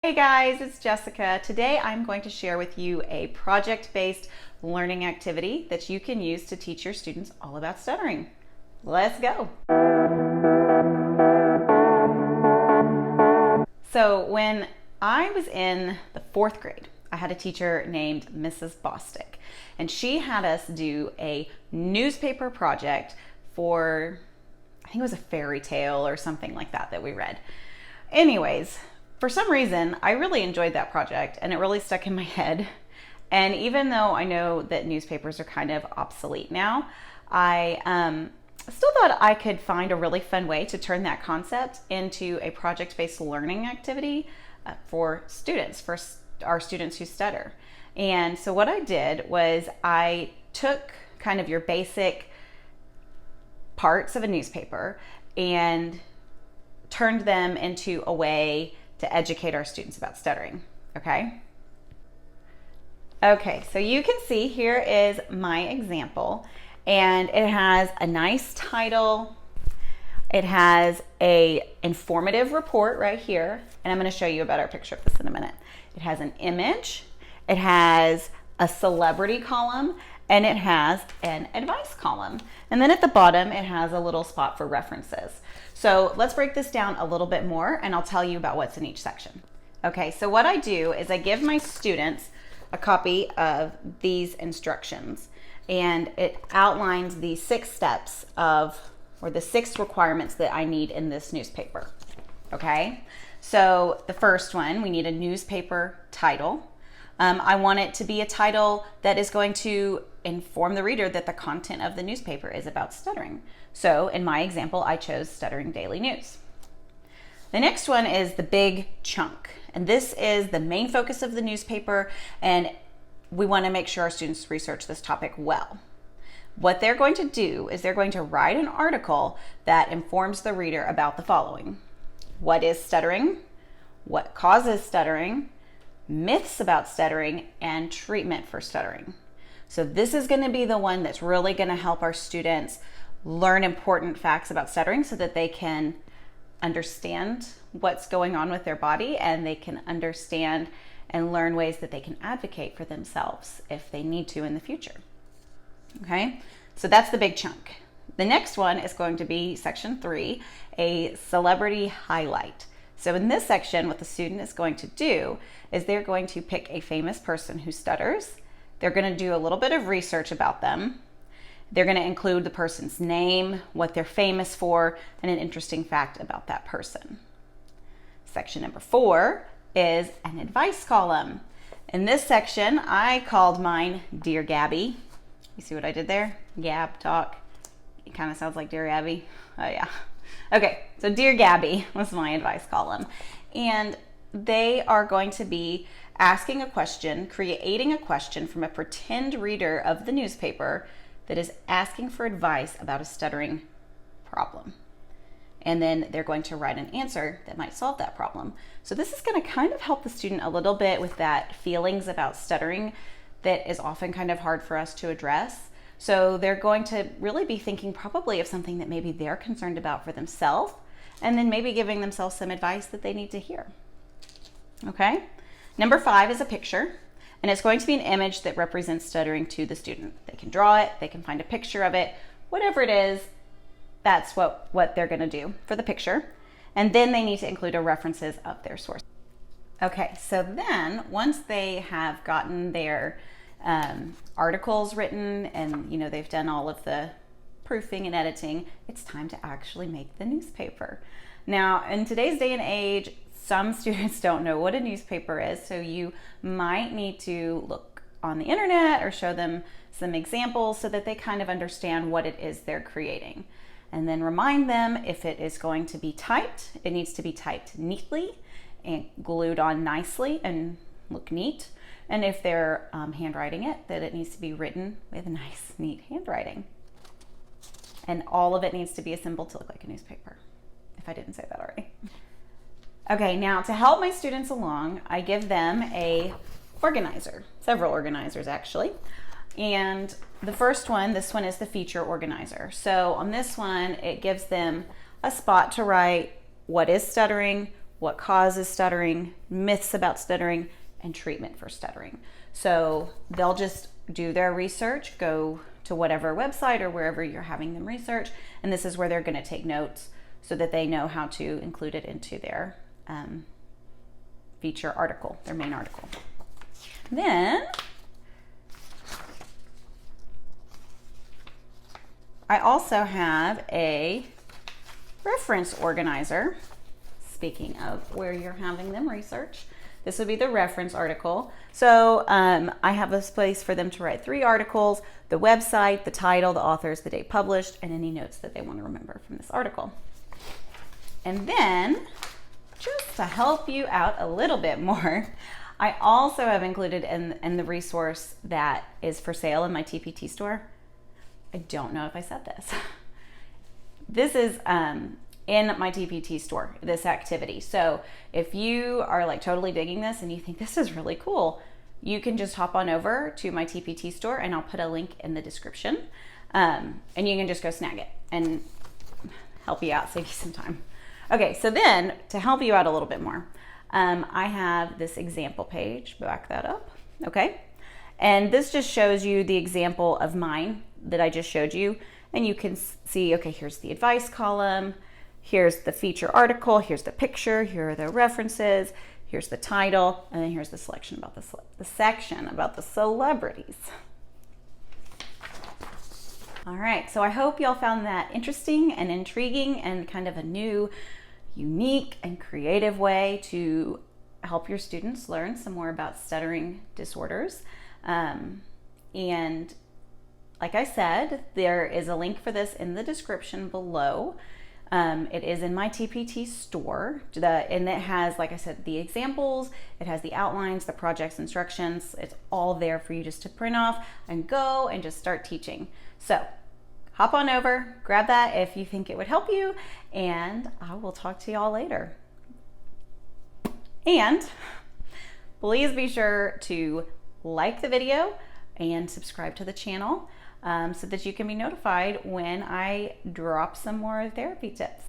Hey guys, it's Jessica. Today I'm going to share with you a project-based learning activity that you can use to teach your students all about stuttering. Let's go. So when I was in the 4th grade, I had a teacher named Mrs. Bostick, and she had us do a newspaper project for, I think it was a fairy tale or something like that we read. Anyways, for some reason, I really enjoyed that project and it really stuck in my head. And even though I know that newspapers are kind of obsolete now, I still thought I could find a really fun way to turn that concept into a project-based learning activity for students, for our students who stutter. And so what I did was I took kind of your basic parts of a newspaper and turned them into a way to educate our students about stuttering, okay? Okay, so you can see here is my example, and it has a nice title. It has a informative report right here, and I'm gonna show you a better picture of this in a minute. It has an image, it has a celebrity column, and it has an advice column. And then at the bottom, it has a little spot for references. So let's break this down a little bit more and I'll tell you about what's in each section. Okay, so what I do is I give my students a copy of these instructions, and it outlines the 6 steps or the 6 requirements that I need in this newspaper. Okay, so the first one, we need a newspaper title. I want it to be a title that is going to inform the reader that the content of the newspaper is about stuttering. So in my example, I chose Stuttering Daily News. The next one is the big chunk. And this is the main focus of the newspaper, and we want to make sure our students research this topic well. What they're going to do is they're going to write an article that informs the reader about the following: what is stuttering, what causes stuttering, myths about stuttering, and treatment for stuttering. So this is going to be the one that's really going to help our students learn important facts about stuttering so that they can understand what's going on with their body, and they can understand and learn ways that they can advocate for themselves if they need to in the future. Okay, so that's the big chunk. The next one is going to be section 3, a celebrity highlight. So in this section, what the student is going to do is they're going to pick a famous person who stutters. They're going to do a little bit of research about them. They're going to include the person's name, what they're famous for, and an interesting fact about that person. Section number 4 is an advice column. In this section, I called mine Dear Gabby. You see what I did there? Gab, talk. It kind of sounds like Dear Abby. Oh yeah. Okay, so Dear Gabby was my advice column. And they are going to be asking a question, creating a question from a pretend reader of the newspaper that is asking for advice about a stuttering problem. And then they're going to write an answer that might solve that problem. So this is going to kind of help the student a little bit with that feelings about stuttering that is often kind of hard for us to address. So they're going to really be thinking probably of something that maybe they're concerned about for themselves, and then maybe giving themselves some advice that they need to hear. Okay? Number 5 is a picture, and it's going to be an image that represents stuttering to the student. They can draw it, they can find a picture of it, whatever it is, that's what they're going to do for the picture. And then they need to include references of their source. Okay, so then once they have gotten their articles written and they've done all of the proofing and editing, it's time to actually make the newspaper. Now, in today's day and age, some students don't know what a newspaper is, so you might need to look on the internet or show them some examples so that they kind of understand what it is they're creating. And then remind them if it is going to be typed, it needs to be typed neatly and glued on nicely and look neat. And if they're handwriting it, that it needs to be written with nice, neat handwriting. And all of it needs to be assembled to look like a newspaper, if I didn't say that already. Okay, now to help my students along, I give them a organizer, several organizers actually. And the first one, this one is the feature organizer. So on this one, it gives them a spot to write what is stuttering, what causes stuttering, myths about stuttering, and treatment for stuttering. So they'll just do their research, go to whatever website or wherever you're having them research, and this is where they're going to take notes so that they know how to include it into their feature article, their main article. Then I also have a reference organizer. Speaking of where you're having them research, this would be the reference article. So I have this place for them to write 3 articles, the website, the title, the authors, the date published, and any notes that they want to remember from this article. And then, just to help you out a little bit more, I also have included in the resource that is for sale in my TPT store. I don't know if I said this. This is in my TPT store, this activity. So if you are like totally digging this and you think this is really cool, you can just hop on over to my TPT store and I'll put a link in the description. And you can just go snag it and help you out, save you some time. Okay, so then to help you out a little bit more, I have this example page, back that up, okay? And this just shows you the example of mine that I just showed you. And you can see, okay, here's the advice column, here's the feature article, here's the picture, here are the references, here's the title, and then here's the selection about the section about the celebrities. All right, so I hope y'all found that interesting and intriguing and kind of a new, unique and creative way to help your students learn some more about stuttering disorders. And like I said, there is a link for this in the description below. It is in my TPT store, and it has, like I said, the examples, it has the outlines, the project's instructions. It's all there for you just to print off and go and just start teaching. So hop on over, grab that if you think it would help you, and I will talk to y'all later. And please be sure to like the video and subscribe to the channel so that you can be notified when I drop some more therapy tips.